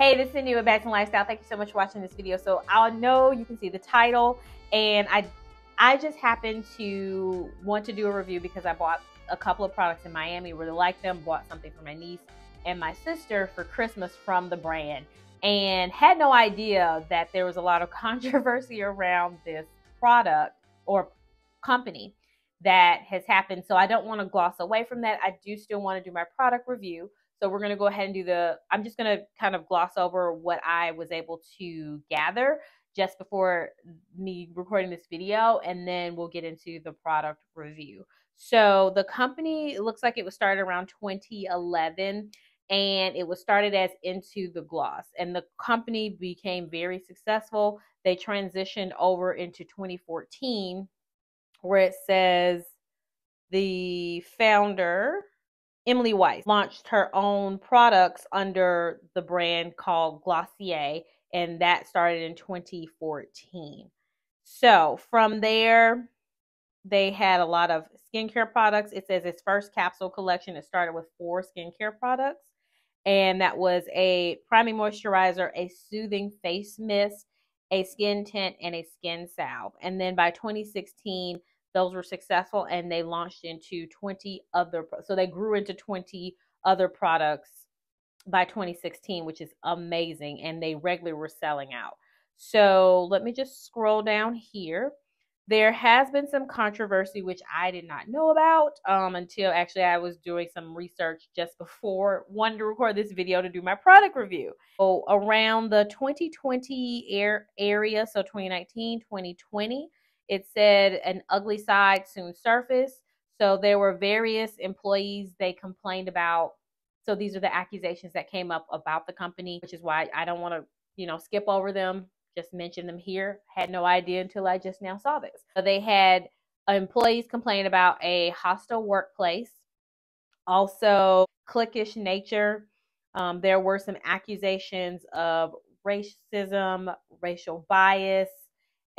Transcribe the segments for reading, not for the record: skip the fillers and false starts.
Hey, this is Cindy with Bags and Lifestyle. Thank you so much for watching this video. So I know you can see the title, and I just happened to want to do a review because I bought a couple of products in Miami, really liked them, bought something for my niece and my sister for Christmas from the brand, and had no idea that there was a lot of controversy around this product or company that has happened. So I don't want to gloss away from that. I do still want to do my product review. So we're going to go ahead and I'm just going to kind of gloss over what I was able to gather just before me recording this video, and then we'll get into the product review. So the company, it looks like it was started around 2011, and it was started as Into the Gloss, and the company became very successful. They transitioned over into 2014, where it says the founder, Emily Weiss, launched her own products under the brand called Glossier, and that started in 2014. So from there, they had a lot of skincare products. It says its first capsule collection, it started with 4 skincare products, and that was a priming moisturizer, a soothing face mist, a skin tint, and a skin salve. And then by 2016, those were successful, and they launched into 20 other, so they grew into 20 other products by 2016, which is amazing, and they regularly were selling out. So let me just scroll down here. There has been some controversy, which I did not know about until actually I was doing some research just before wanting to record this video to do my product review. So around the 2020 area, so 2019, 2020, it said an ugly side soon surfaced. So there were various employees they complained about. So these are the accusations that came up about the company, which is why I don't want to, skip over them. Just mention them here. Had no idea until I just now saw this. So they had employees complain about a hostile workplace, also cliquish nature. There were some accusations of racism, racial bias,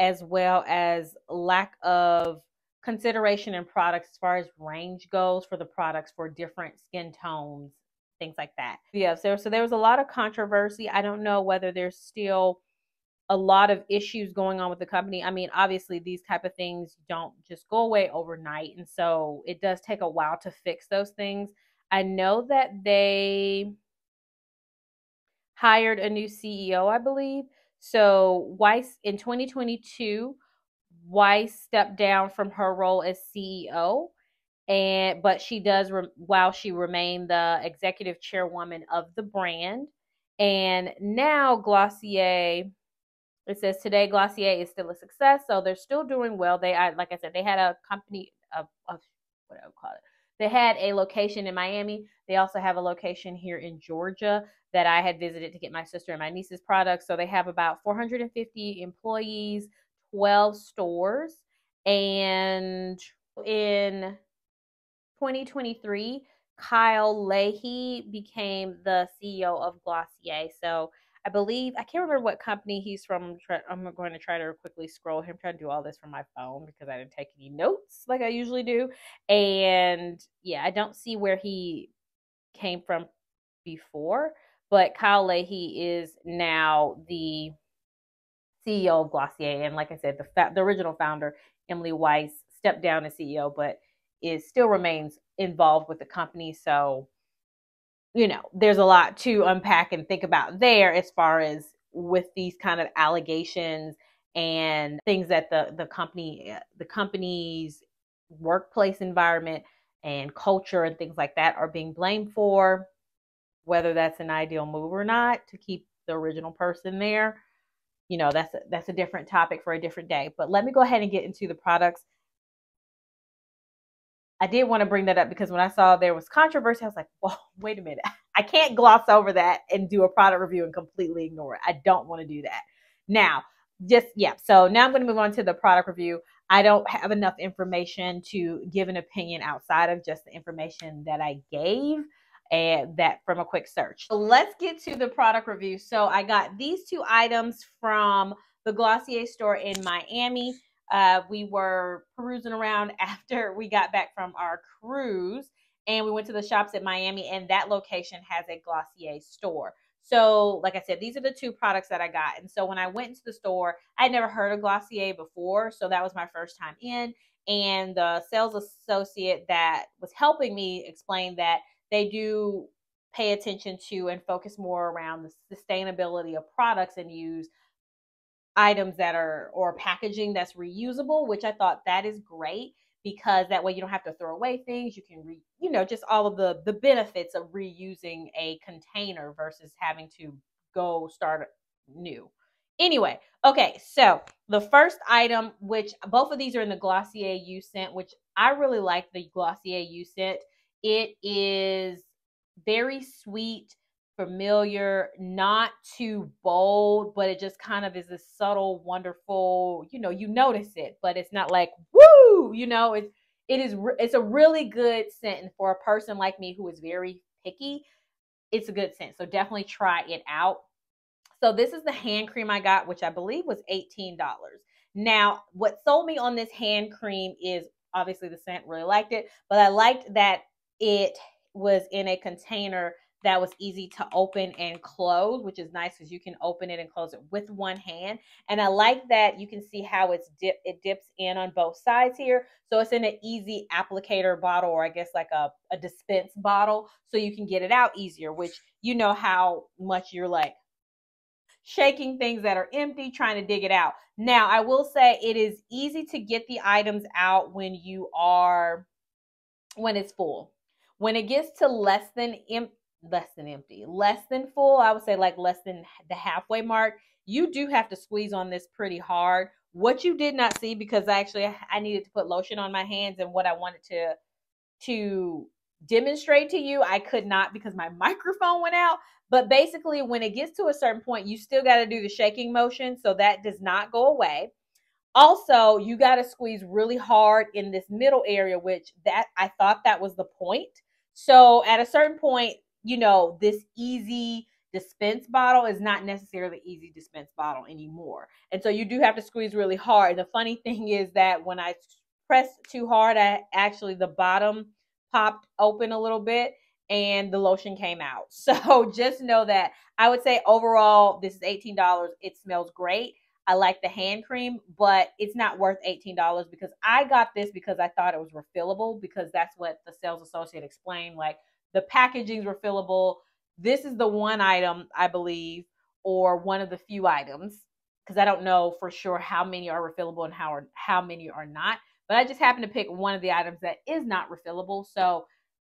as well as lack of consideration in products as far as range goes for the products for different skin tones, things like that. Yeah, so there was a lot of controversy. I don't know whether there's still a lot of issues going on with the company. I mean, obviously these type of things don't just go away overnight, and so it does take a while to fix those things. I know that they hired a new CEO, I believe. So Weiss, in 2022, Weiss stepped down from her role as CEO, but she does while she remained the executive chairwoman of the brand. And now Glossier, it says today Glossier is still a success, so they're still doing well. Like I said, they had a company of what I would call it. They had a location in Miami. They also have a location here in Georgia that I had visited to get my sister and my niece's products. So they have about 450 employees, 12 stores, and in 2023, Kyle Leahy became the CEO of Glossier. So I believe, I can't remember what company he's from. I'm going to try to quickly scroll him. I'm trying to do all this from my phone because I didn't take any notes like I usually do. And yeah, I don't see where he came from before, but Kyle Leahy is now the CEO of Glossier. And like I said, the original founder, Emily Weiss, stepped down as CEO, but still remains involved with the company. So there's a lot to unpack and think about there as far as with these kind of allegations and things that the company's workplace environment and culture and things like that are being blamed for, whether that's an ideal move or not to keep the original person there. That's a different topic for a different day. But let me go ahead and get into the products. I did want to bring that up because when I saw there was controversy, I was like, whoa, wait a minute. I can't gloss over that and do a product review and completely ignore it. I don't want to do that. Now, so now I'm going to move on to the product review. I don't have enough information to give an opinion outside of just the information that I gave and that from a quick search. So let's get to the product review. So I got these 2 items from the Glossier store in Miami. We were perusing around after we got back from our cruise, and we went to the shops at Miami, and that location has a Glossier store. So like I said, these are the two products that I got. And so when I went into the store, I'd never heard of Glossier before. So that was my first time in. And the sales associate that was helping me explained that they do pay attention to and focus more around the sustainability of products and use items that are or packaging that's reusable, which I thought that is great because that way you don't have to throw away things. You can just all of the benefits of reusing a container versus having to go start new. Anyway, okay, so the first item, which both of these are in the Glossier You Scent, which I really like the Glossier You Scent. It is very sweet, familiar, not too bold, but it just kind of is a subtle, wonderful, you notice it, but it's not like, woo, it's a really good scent. And for a person like me who is very picky, it's a good scent. So definitely try it out. So this is the hand cream I got, which I believe was $18. Now, what sold me on this hand cream is obviously the scent, really liked it, but I liked that it was in a container that was easy to open and close, which is nice because you can open it and close it with one hand. And I like that you can see how it dips in on both sides here. So it's in an easy applicator bottle, or I guess like a dispense bottle, so you can get it out easier, which you know how much you're like shaking things that are empty, trying to dig it out. Now, I will say it is easy to get the items out when it's full. When it gets to less than full, I would say like less than the halfway mark, you do have to squeeze on this pretty hard. What you did not see, because actually I needed to put lotion on my hands, and what I wanted to demonstrate to you, I could not because my microphone went out. But basically, when it gets to a certain point, you still got to do the shaking motion, so that does not go away. Also, you got to squeeze really hard in this middle area, which that I thought that was the point. So at a certain point, this easy dispense bottle is not necessarily easy dispense bottle anymore. And so you do have to squeeze really hard. And the funny thing is that when I pressed too hard, the bottom popped open a little bit and the lotion came out. So just know that I would say overall, this is $18. It smells great. I like the hand cream, but it's not worth $18 because I got this because I thought it was refillable, because that's what the sales associate explained. Like, the packaging's refillable. This is the one item, I believe, or one of the few items, because I don't know for sure how many are refillable and how many are not. But I just happened to pick one of the items that is not refillable. So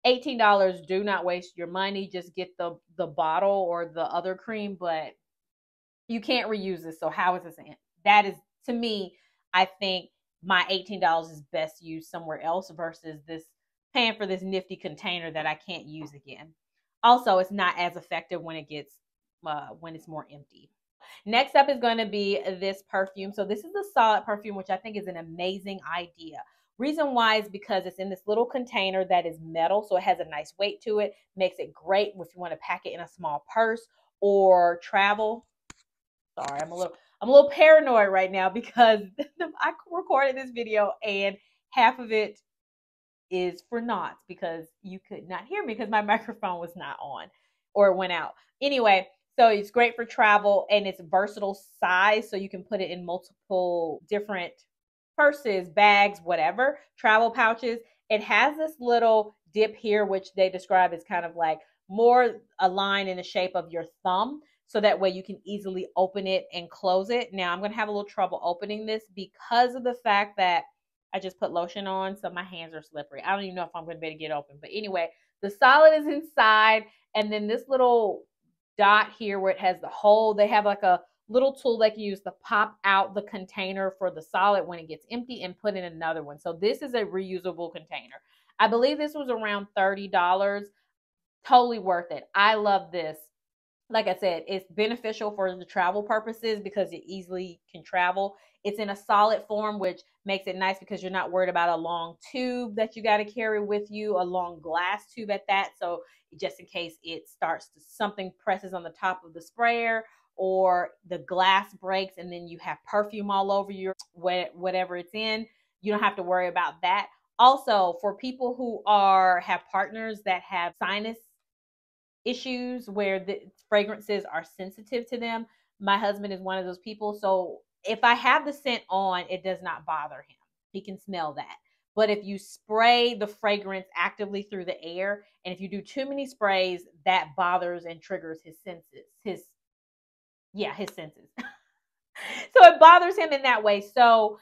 $18, do not waste your money. Just get the bottle or the other cream, but you can't reuse this. So how is this? That is, to me, I think my $18 is best used somewhere else versus this paying for this nifty container that I can't use again. Also, it's not as effective when it's more empty. Next up is going to be this perfume. So this is the solid perfume, which I think is an amazing idea. Reason why is because it's in this little container that is metal, so it has a nice weight to it. Makes it great if you want to pack it in a small purse or travel. Sorry, I'm a little paranoid right now because I recorded this video and half of it is for naught because you could not hear me because my microphone was not on or it went out. Anyway, so it's great for travel and it's versatile size, so you can put it in multiple different purses, bags, whatever, travel pouches. It has this little dip here, which they describe as kind of like more a line in the shape of your thumb. So that way you can easily open it and close it. Now I'm going to have a little trouble opening this because of the fact that I just put lotion on, so my hands are slippery. I don't even know if I'm going to be able to get open. But anyway, the solid is inside, and then this little dot here where it has the hole, they have like a little tool they can use to pop out the container for the solid when it gets empty and put in another one. So this is a reusable container. I believe this was around $30. Totally worth it. I love this. Like I said, it's beneficial for the travel purposes because it easily can travel. It's in a solid form, which makes it nice because you're not worried about a long tube that you got to carry with you, a long glass tube at that. So just in case something presses on the top of the sprayer or the glass breaks and then you have perfume all over your whatever it's in, you don't have to worry about that. Also, for people who have partners that have sinus issues where the fragrances are sensitive to them. My husband is one of those people. So if I have the scent on, it does not bother him. He can smell that. But if you spray the fragrance actively through the air, and if you do too many sprays, that bothers and triggers his senses. His senses. So it bothers him in that way. So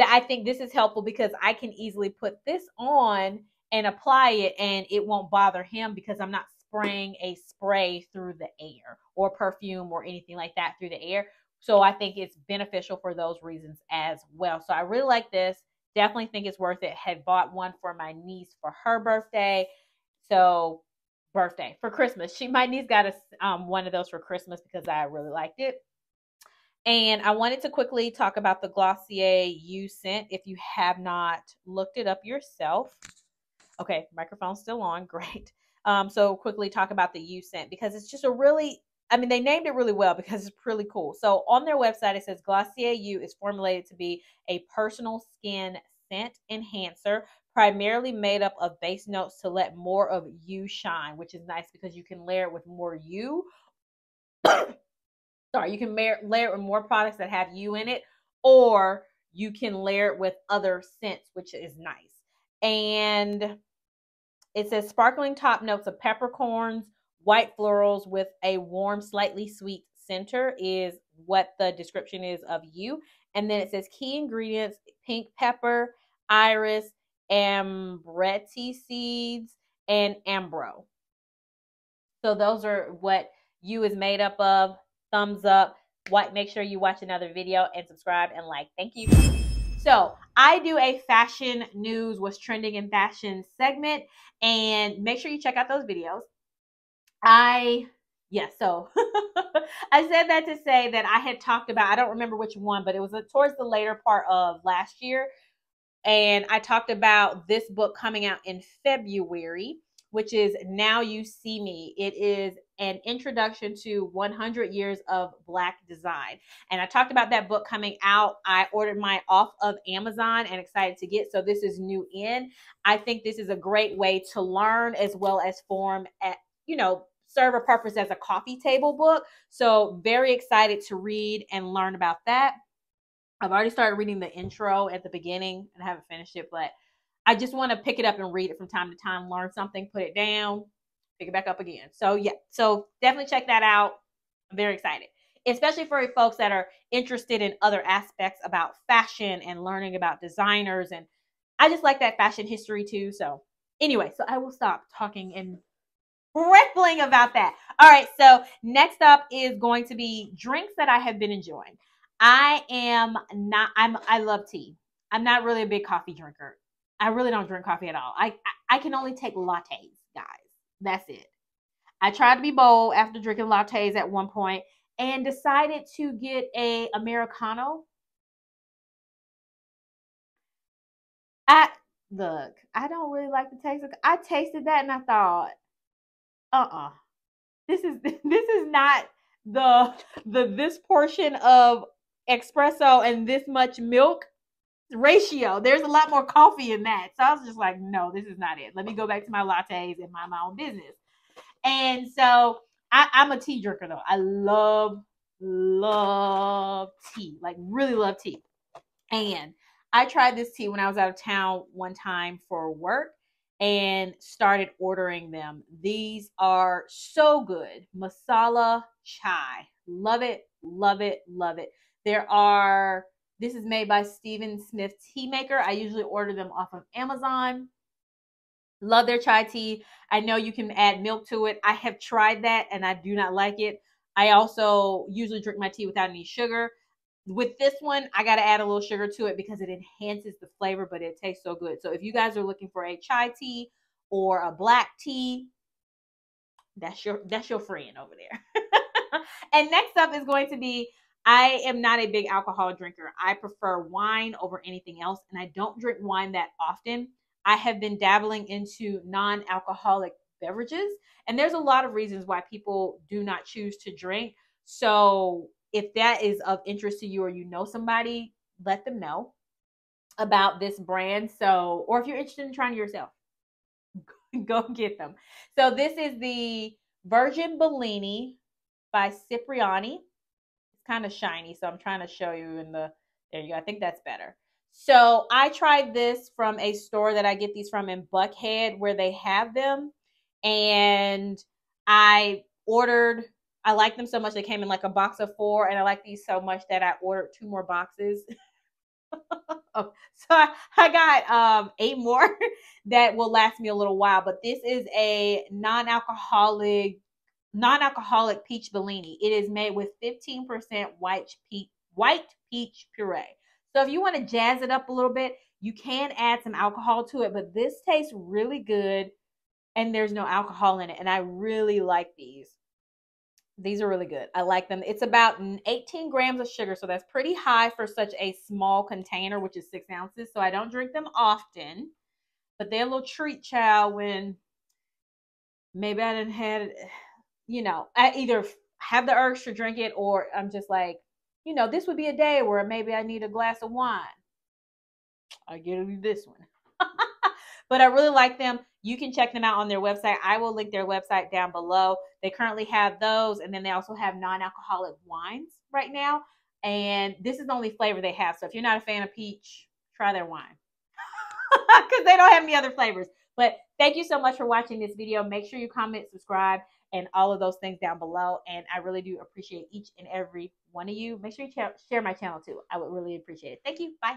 I think this is helpful because I can easily put this on and apply it, and it won't bother him because I'm not spraying a spray through the air or perfume or anything like that through the air. So I think it's beneficial for those reasons as well. So I really like this. Definitely think it's worth it. Had bought one for my niece for her birthday. So for Christmas. My niece got us one of those for Christmas because I really liked it. And I wanted to quickly talk about the Glossier You scent if you have not looked it up yourself. Okay, microphone's still on. Great. So quickly talk about the You scent because it's just they named it really well because it's really cool. So on their website, it says Glossier You is formulated to be a personal skin scent enhancer, primarily made up of base notes to let more of you shine, which is nice because you can layer it with more you. Sorry, you can layer it with more products that have you in it, or you can layer it with other scents, which is nice. And it says sparkling top notes of peppercorns, white florals with a warm, slightly sweet center is what the description is of you. And then it says key ingredients, pink pepper, iris, ambretti seeds, and ambro. So those are what you is made up of. Thumbs up. Make sure you watch another video and subscribe and like. Thank you. So I do a fashion news, what's trending in fashion segment, and make sure you check out those videos. So I said that to say that I had talked about, I don't remember which one, but it was towards the later part of last year. And I talked about this book coming out in February, which is Now You See Me. It is an introduction to 100 years of Black design. And I talked about that book coming out. I ordered mine off of Amazon and excited to get. So this is new in. I think this is a great way to learn as well as serve a purpose as a coffee table book. So very excited to read and learn about that. I've already started reading the intro at the beginning and I haven't finished it, but I just want to pick it up and read it from time to time, learn something, put it down, pick it back up again. So yeah, so definitely check that out. I'm very excited, especially for folks that are interested in other aspects about fashion and learning about designers. And I just like that fashion history too. So anyway, so I will stop talking and rippling about that. All right, so next up is going to be drinks that I have been enjoying. I love tea. I'm not really a big coffee drinker. I really don't drink coffee at all. I can only take lattes, guys. That's it. I tried to be bold after drinking lattes at one point and decided to get a Americano. I don't really like the taste of it. I tasted that and I thought, this is not this portion of espresso and this much milk ratio. There's a lot more coffee in that. So I was just like, no, this is not it. Let me go back to my lattes and mind my own business. And so I'm a tea drinker though. I love tea, like really love tea. And I tried this tea when I was out of town one time for work and started ordering them. These are so good. Masala chai. Love it, love it, love it. This is made by Stephen Smith Tea Maker. I usually order them off of Amazon. Love their chai tea. I know you can add milk to it. I have tried that and I do not like it. I also usually drink my tea without any sugar. With this one, I got to add a little sugar to it because it enhances the flavor, but it tastes so good. So if you guys are looking for a chai tea or a black tea, that's your friend over there. And next up is going to be, I am not a big alcohol drinker. I prefer wine over anything else, and I don't drink wine that often. I have been dabbling into non-alcoholic beverages, and there's a lot of reasons why people do not choose to drink. So if that is of interest to you or you know somebody, let them know about this brand. Or if you're interested in trying it yourself, go get them. So this is the Virgin Bellini by Cipriani. It's kind of shiny, so I'm trying to show you in the, there you go. I think that's better. So I tried this from a store that I get these from in Buckhead where they have them. And I ordered, I like them so much. They came in like a box of 4, and I like these so much that I ordered 2 more boxes. Oh, so I got 8 more that will last me a little while. But this is a non-alcoholic peach Bellini. It is made with 15% white peach puree. So if you want to jazz it up a little bit, you can add some alcohol to it, but this tastes really good and there's no alcohol in it. And I really like these. These are really good. I like them. It's about 18 grams of sugar, so that's pretty high for such a small container, which is 6 ounces. So I don't drink them often, but they're a little treat, child, when maybe I didn't have it, you know, I either have the urge to drink it or I'm just like, you know, this would be a day where maybe I need a glass of wine. I get this one. But I really like them. You can check them out on their website. I will link their website down below. They currently have those, and then they also have non-alcoholic wines right now. And this is the only flavor they have. So if you're not a fan of peach, try their wine. Because they don't have any other flavors. But thank you so much for watching this video. Make sure you comment, subscribe, and all of those things down below. And I really do appreciate each and every one of you. Make sure you share my channel too. I would really appreciate it. Thank you. Bye.